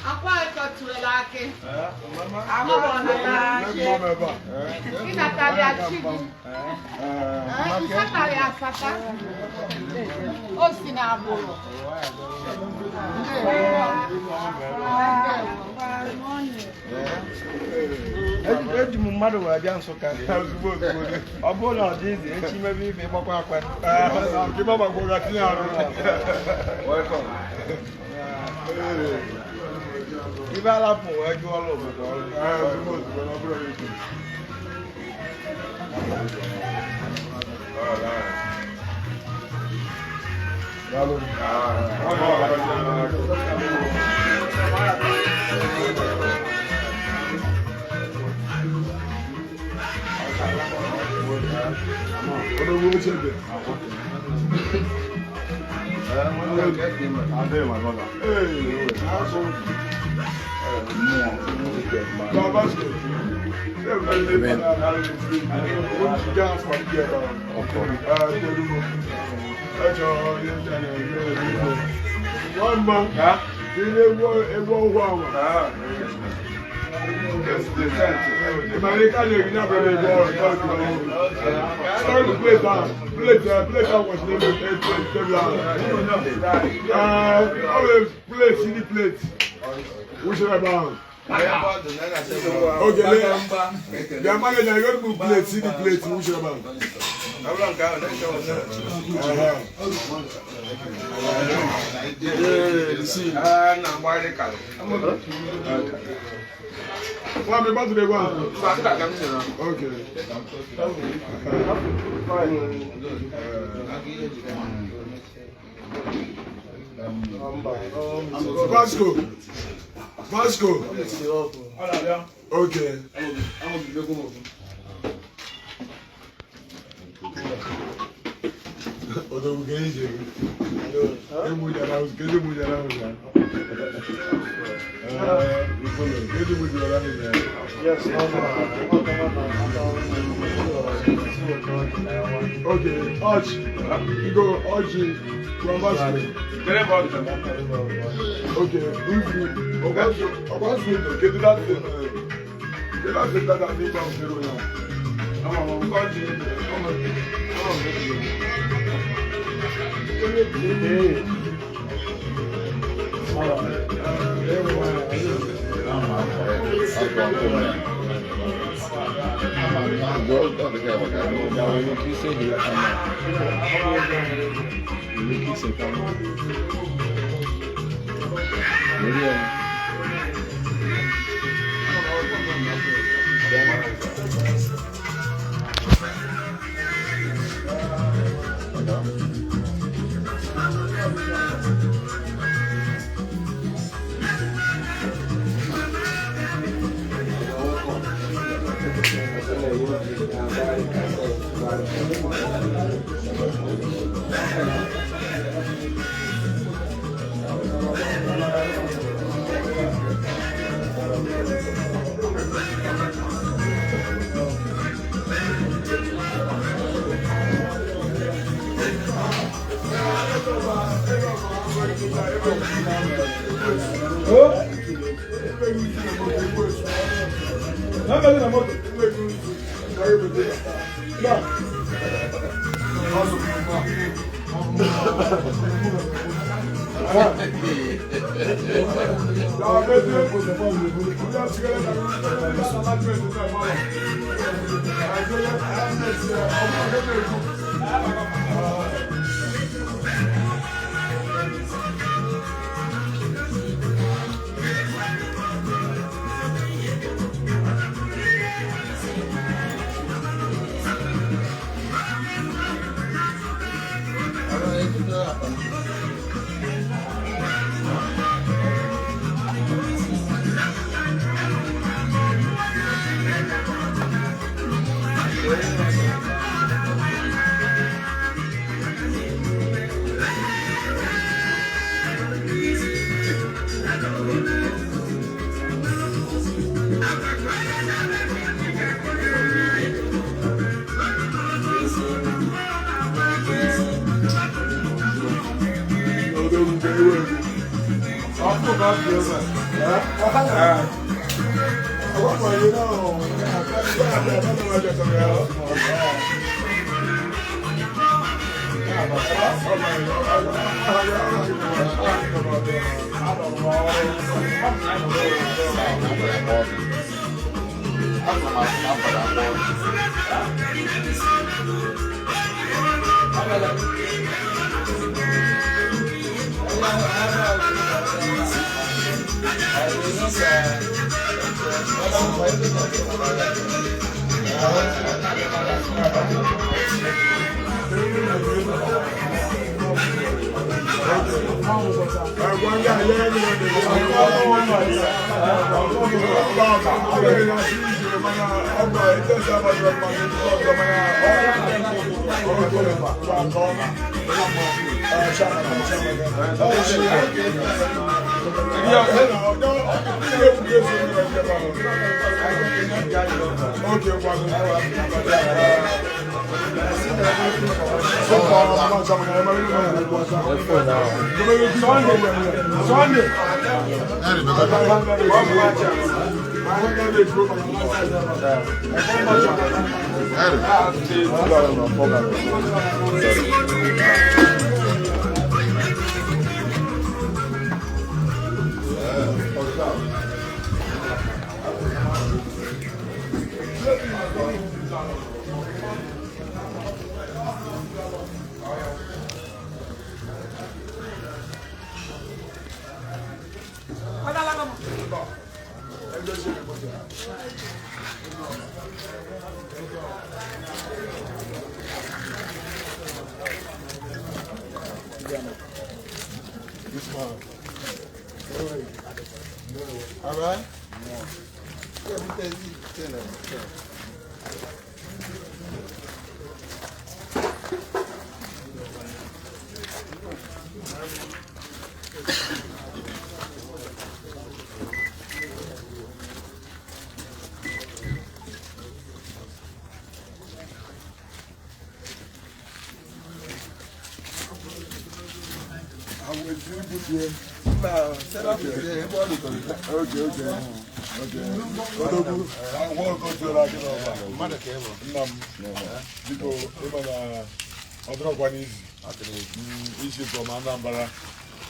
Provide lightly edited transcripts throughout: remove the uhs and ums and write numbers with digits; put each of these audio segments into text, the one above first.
Akwa-Okuko Tiwara Aki. Natalia Chibu. Natalia Sata. Osina Abolo. Eji mu mmadụ wee bịa Nsukka. Ọ bụrụ na ọ dị izi echi mebe ibe gbakwa akwa. Nke mama gwara tinye arụ. Ibe alapụ wee jụọ ọrụ obodo ọrụ. Okay, the manager going to plate, see the plate, which about? What about the one? Okay. Vasco. Okay. Okay, Arch, you go Arch from Vasco. Okay, if you get that thing that I think I'm zero now.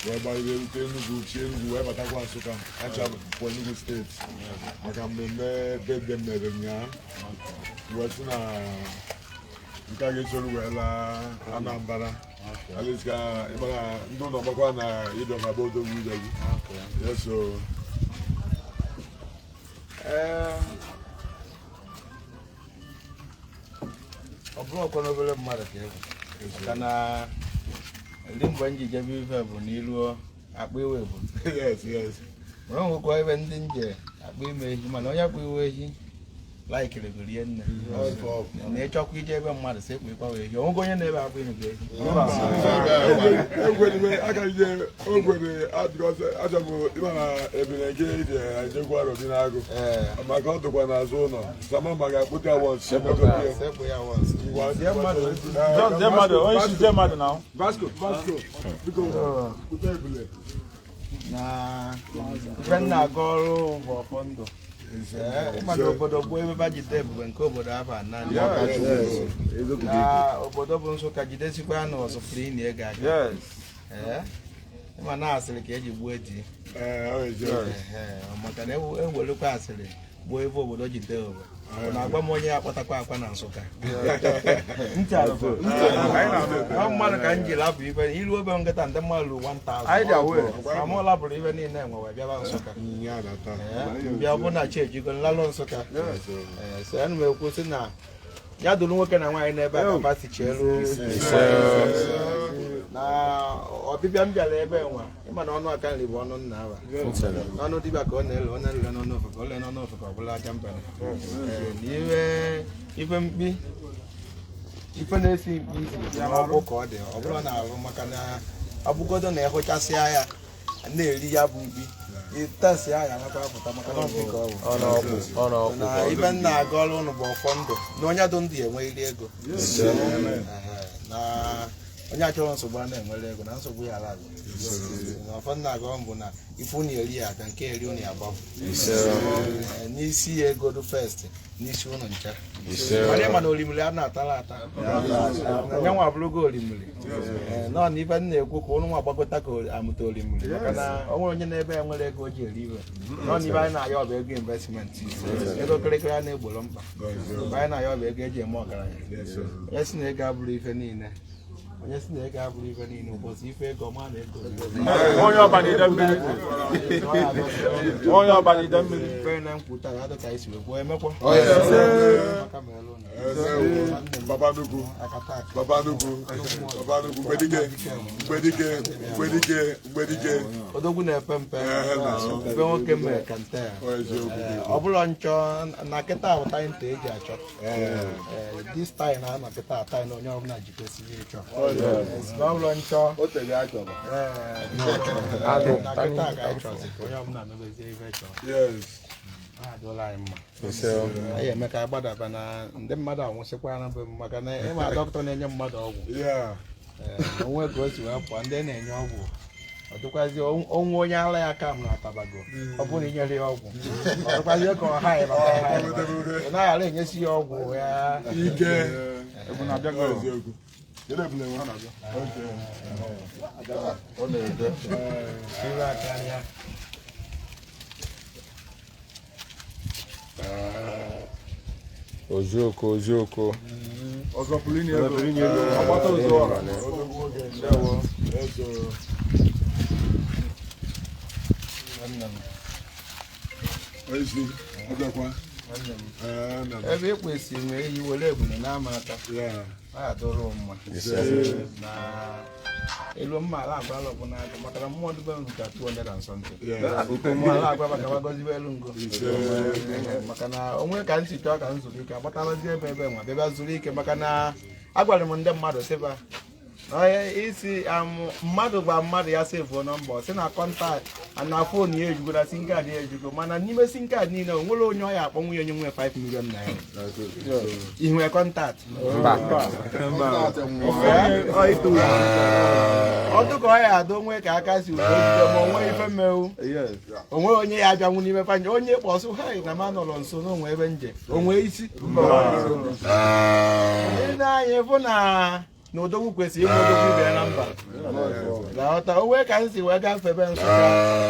whereby we will tell you change whoever that wants to come actually for Enugu State. I can bed them there what's na you can get all well Anambra. At least no na you don't about the wood. Yes, so Okolo mara kana limbo nji jabi vebu niluo akpewe bu. Yes, yes. Rongo kwa ibe ndi nje akpe meji mana onya kwewe ji like le gulie nne. Na echokwa ije ebe mmadụ se kwekwa we ji. Ongo onye na ebe akpe ni ge. Egwe aka ije ogwe because ajabu imana ebeleke ije ajegwa robi na ago. Maka odokwa na azu no. Sama maga put ya once. Sepo ya once. Zemado now. Vasco. Because kutebule. Na venna goro bo fondo. Mmadụ obodo bụ ebe ba jide ebube nke obodo ahụ anọ na obodo bụ Nsukka jidesikwa anụ ọzọ fri na ego aga ịma na asịrị ka eji gbuo eji maka na ewelekwa asịrị gbuo ebe obodo jide obodo na-agwa m onye ya akpatakwa akwa na Nsukka mmadụ ka m jiri labụ ibe ilu obe nkịta ndị mmadụ 1000 ma mụ labụrụ ibe niile enwewe bịaba Nsukka bịa bụ na chi ejigo nlalụ Nsukka so ya na m ekwu sị na ya dụrụ nwoke na nwaanyị n'ebe a kapa si chelu na ọbịbịa m bịara ebe nwa ịma na ọnụ aka nri bụ ọnụ nna aba n'ọnụ dibịa ka ọ na-ele ọ na-ele n'ọnụ ofe ka ọ lee n'ọnụ ofe ka ọ bụla aka mba ife mkpi ife na-esi mkpi isi ya ọgbụ ka ọ dị ọ bụla na-arụ maka na ọbụgodo na ịhụchasịa ya na-eri ya bụ mkpi itasi aya nakwa apụta maka na ọbụ ka ọ bụ na ibe nna aga ọrụ ụnụ bụ ọfọ ndụ na onye dụ ndụ enwe iri ego na onye achọrọ nsogbu a na-enwere ego na nsogbu ya ala azụ ọfọ nna agụ bụ na ifu na eri ya ka nke eri unu ya gbapụ n'isi ya ego du fest n'isi ụnụ ncha mana ịma na orimiri a na-atara ata nyanwa abụrụgo orimiri nọ na ife na-ekwu ka ụnụ nwa agbakọta ka amụta orimiri maka na o nwere onye na-ebe ya nwere ego o ji eri iwe nọ na ibe anyị na-ayọ ọba ego investmenti ego kịrịkịrị a na-egboro mkpa mgbe anyị na-ayọ ọba ego eji eme ọgaranya onye si na ego abụrụ ife niile onye si na ego abụrụ ife niile ụbọchị ife ego ma na ego onye ọbanide mmiri onye ọbanide mmiri fere na nkwuta ya dịka isi wee kwuo emekwa Baba Nugu, Gbedike. Odogwu na-epe mpe ebe nwoke mere ka nte ya ọ bụla nchọ na kịta bụ taị nte eji achọ dis taị na anọ kịta taị na onye ọbụla jikwesịrị ịchọ ọ bụla nchọ na kịta ga-achọzi ka onye ọbụla mebezie ibe chọrọ adụla anyị mma anyị eme ka agbadaba na ndị mmadụ anwụsịkwara bụ maka na ịma dọkịta na-enye mmadụ ọgwụ onwe ka o si wee pụọ ndị na-enye ọgwụ ọ dịkwazi onwe onye ala ya ka m na-atabago ọ bụrụ na inyere ya ọgwụ ọ dịkwazi ka ọ ha ị naghị enyesi ya ọgwụ ya ike Okuku. Ọzọ pụlini ego. Agbata ụzọ ọha. ebe ekwesịrị nwee eyi were ebune na-ama aka a dụrụ mma na elu mma ala agwa alọbụ n'aka maka na mmụọ dube nka 200 and something mmụọ ala agwa maka wagozibe elu ngo maka na onwe ka ntị chọọ ka m zuru ike agbatabazi ebe nwa bịaba zuru ike maka na agwara m ndị mmadụ sịba isi mmadụ gwa mmadụ ya sevuo nọmba si na kọntaktị na fon ya ejugo na sim kaadị ya ejugo mana n'ime sim kaadị niile o nwere onye ọ ya akpọ nwunye onye nwe 5 million naira ihu kọntaktị ọdụ ka ọ ya adụ onwe ka aka si ma onwe ife mmewu onwe onye ya abịanwu n'ime fanje onye kpọsụ ha na ma nọrọ nso n'onwe ebe nje onwe isi anyị bụ na odogwu kwesịrị ịnwe odogwu ibe ya na mba na-aghọta onwe ka m si wee gafee ebe Nsukka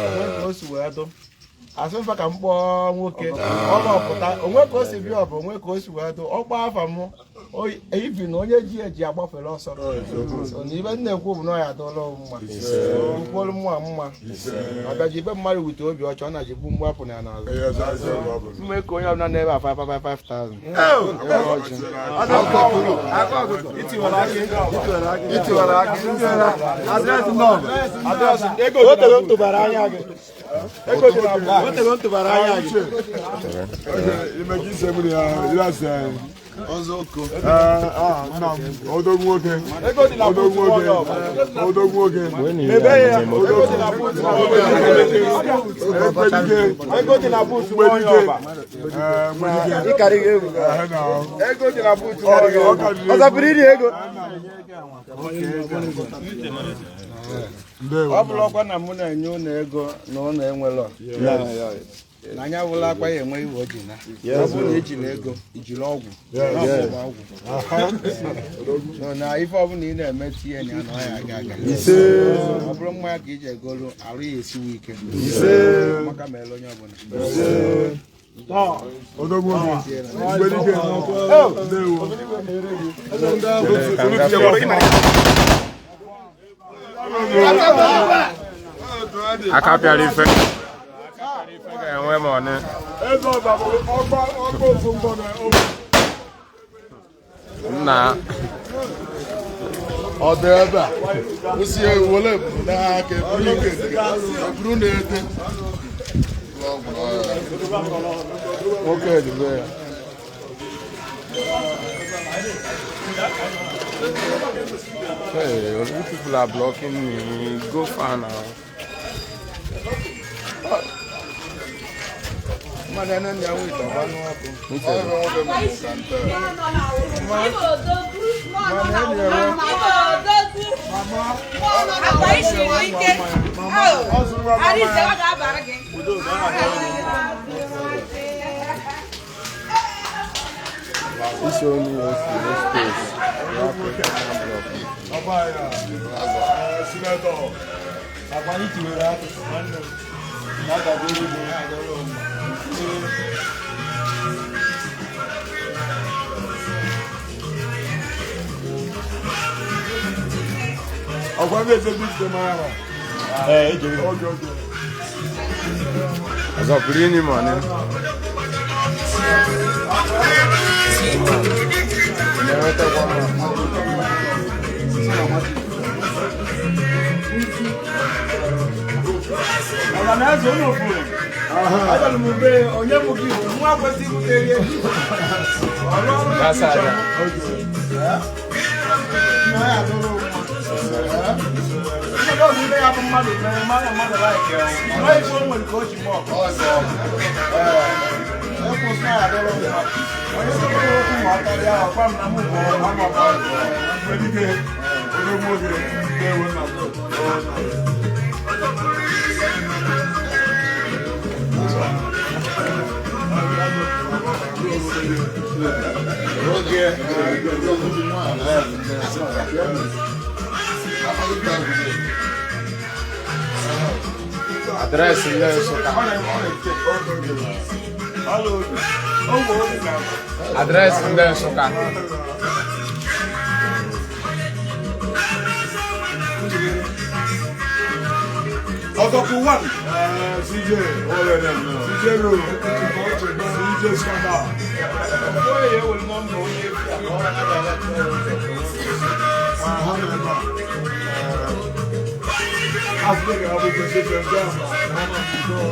onwe ka o si wee dụ asị mfa ka m kpọọ nwoke ọ ọpụta onwe ka o si bịa ọbụ onwe ka o si wee dụ ọ kpọọ afa m ibi na onye ji eji agbafere ọsọ na ibe m na-ekwu bụ na ọ ya adụla mma ukwolu mma mma ọbịaji ibe mmadụ wute obi ọcha ọ na-ajigbu mgbapụ na ya n'azụ mme ka onye ọbụla na-ebe 5,000 ọ bụrụ ọkwa na mụ na-enye ụlọ ego na ụlọ enwelọ na anya bụla akwa ya enwe iwe oji na ọ bụrụ na ejiri ego ijiri ọgwụ na ife ọbụla ị na-eme tinye ya na ọ ya aga aga ọ bụrụ mmanya ka iji egolu arụ ya esiwe ike maka ma ele onye Aka pịara ife ga-enwe ma ọnụ nna ọ dị ebe a o si wole n'aka eburu na-ete nwoke edibe ya hey, you people are blocking me. Go far now. This only was the space. Akwa Tiwara Aki. Ọkwa ndị eze bi ite mara ma. Ejere. Oge. Azọ pụrụ ni mo ne. Newete kwa ma. Ana zo no fu. Ada lu be onye mu ki mu akwati ku tere. Gasa ada. Na ya dolo. Ino do be ya mmadụ na mmadụ like. No e so mo ko chi mo. Ko sa ya dolo. Onye so ko ku mo ta ya kwa na mu bo ma ma ba. Ndị ke onye mo gire ke wo na go. Address ile Nsukka. Address ile Nsukka. Okuku 1. CJ. All of them. CJ Road. CJ Scandal. Africa, I will consider them.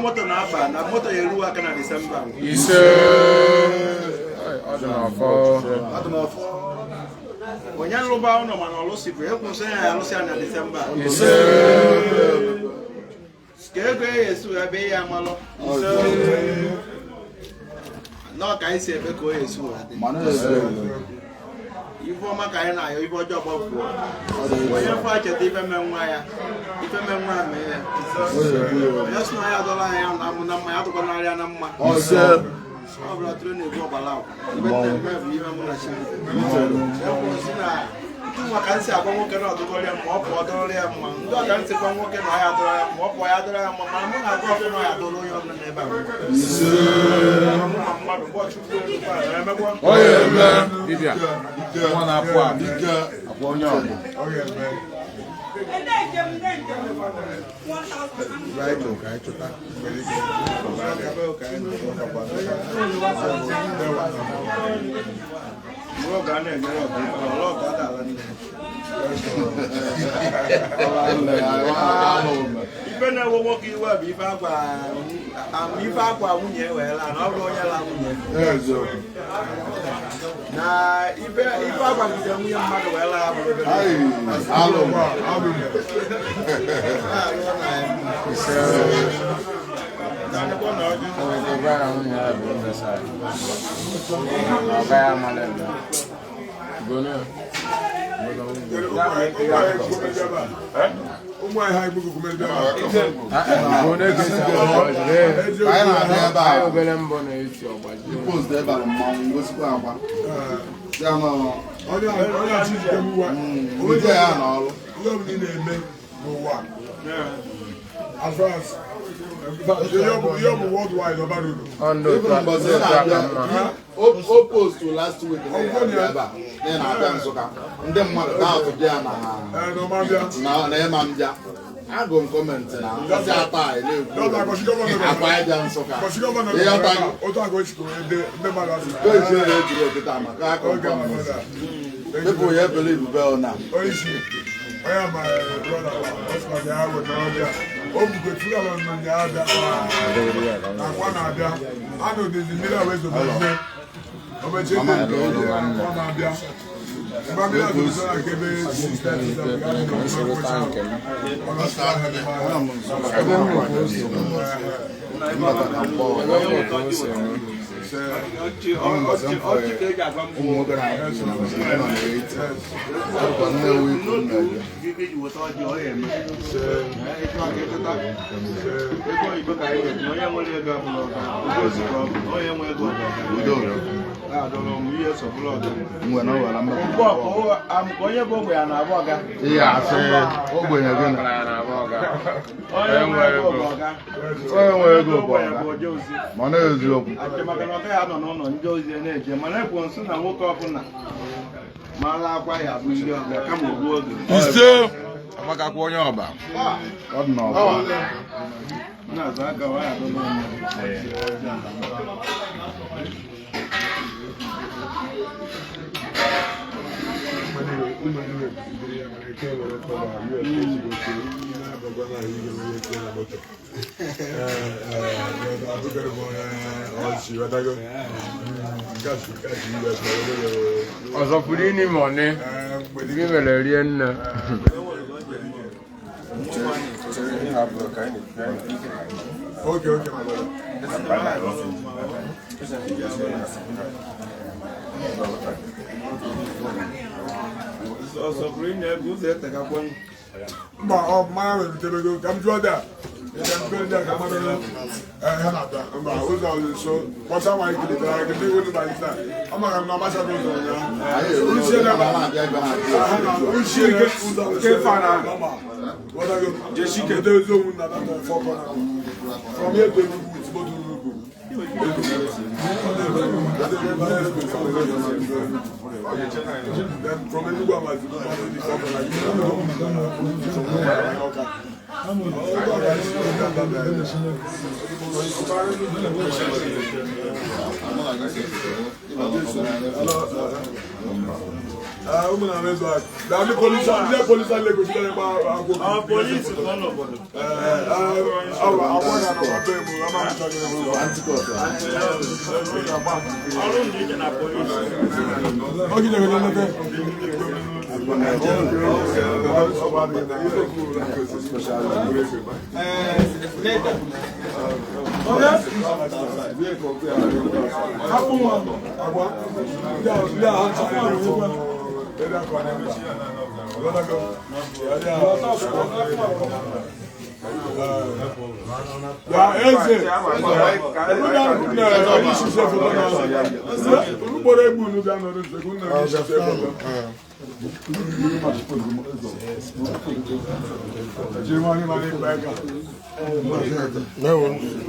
moto na-aba na moto ya eruwa aka na December. Ise. Adụmafọ. Onye nrụba ụlọ mana ọlụsipụ ekwusi ya alụsị na December. Ise. Ka ego ya esu ebe ya amalụ. Nọ ka anyị si ebe ka o esu ife ọma ka anyị na-ayọ ife ọjọọ gbapụọ onye fọ acheta ife menwa ya ife menwa mee ya onye sị na ya adọla anya na amụ na mma ya adụkọ narịa na mma ọ bụla tụrụ na-egbu ọgbala akwa ife na-eme bụ ife mụ na Chineke si na nwa ka nsị agwa nwoke na ọdụgọrọ ya ma ọ pụọ dọrọ ya mma ndị ọka nsị gwa nwoke na ya dọrọ ya ma ọ pụọ ya dọrọ ya mma mana mụ na-agwa ọkụ na ya dọrọ onye ọbụla n'ebe a mụ na mmadụ ụbọchukwu emekwa dibịa nwa na-apụ akwa onye ọbụ ife na-ewe nwoke iwe bụ ife akwa nwunye eweela na ọ bụ onye la nwunye na ife akwagide nwunye mmadụ wee laa bụ opposed to last week in Nsukka. Ndị mmadụ na-atụbịa na ịma mbịa. Agụ m kọmentị na ngozi ata na-ekwu akwa ịbịa Nsukka. Ihe ọtago ejiri ejiri okịta maka akụ kọmentị. People here believe well now. I am my brother. I am Okuku Tiwara Aki. I know there's a million ways to do it.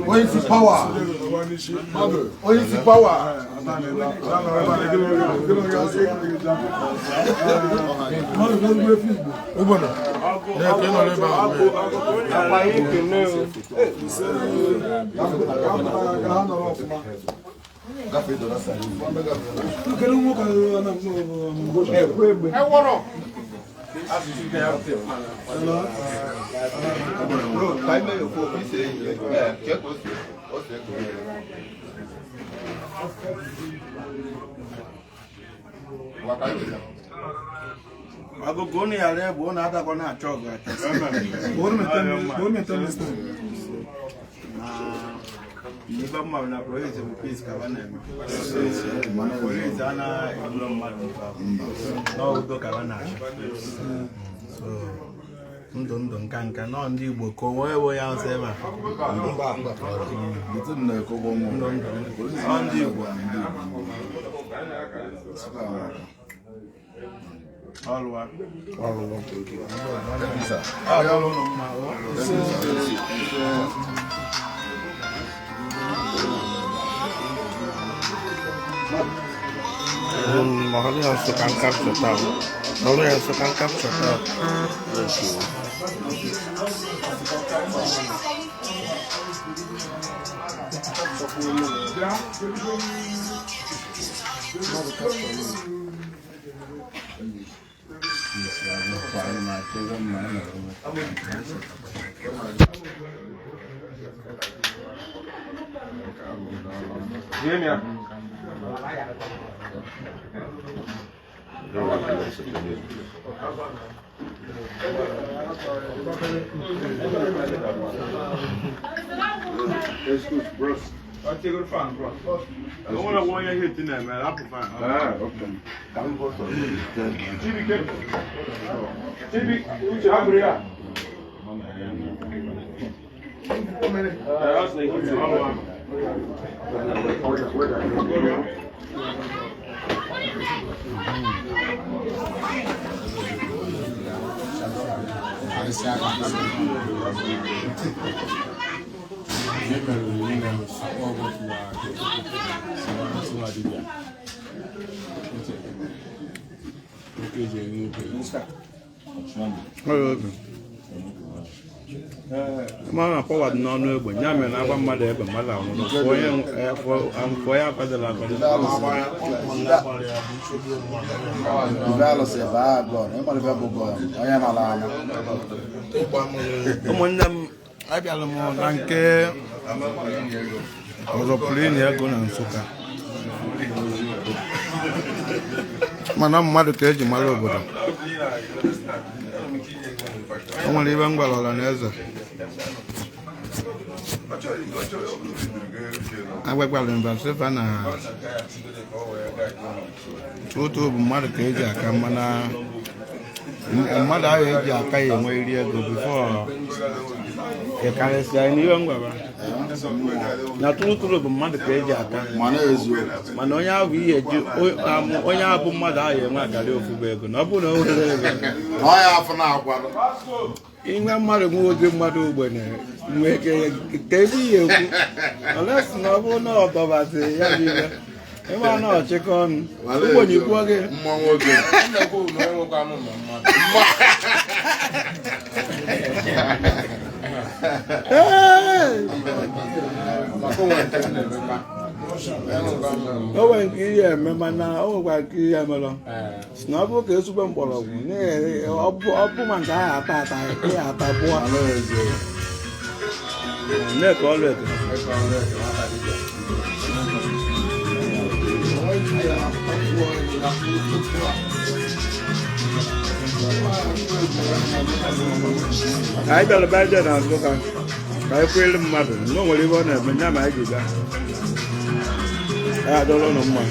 Onye power. Onye power. Agogo ni yare bo na ada ko na chog ga. Ni ba ma na project mu peace ka bana ma. Project ana iblo ma ba. No do ka bana. So ndụ nka nọ ndị Igbo ka onwe ewo ya nsọ ebe a ndị Igbo ọlụwa mahali yang suka capture tahu, lalu yang suka capture tahu. I'll take it from bro. I don't want to hit tonight, man. I'll provide. Ah, okay. Chibi, who's your area? That's like mana forward n'ọnụ egbe ya mere na agwa mmadụ ebe mmadụ anwụrụ onye akwadela ụmụnne m abịala m na nke ọzọpụrụ ego na Nsukka mana mmadụ ka eji mara obodo o nwere ibe ngwara ọla na eze agbagbara mbasifa na otu bụ mmadụ ka eji aka mana mmadụ ahụ eji aka ya enwe iri ego bifo ịkarịsịa n'ihe ngwara na tụrụtụrụ bụ mmadụ ka eji aka mana onye ahụ ihe eji onye ahụ bụ mmadụ ahụ enwe akarị ofubu ego na ọ bụrụ na o nwere ego inwe mmadụ nwe oge mmadụ ogbenye nwee ka ebe ihe ekwu olesi na ọ bụrụ na ọ dọbazi ya bụ ibe ebe a na ọchịkọ ọnụ ogbenye kwuo gị o nwere nke ihe eme mana o nwekwa nke ihe emelọ si na ọ bụrụ ka ezigbo mgbọrọgwụ ọ bụ ma nke ahụ ata ihe ata bụọ na-eke ọrụ eke anyị bịara be aja na Nsukka ka anyị kwere mmadụ na o nwere ibe ọ na-eme nya ma anyị ga-ega anyị adọrọ ụnụ mma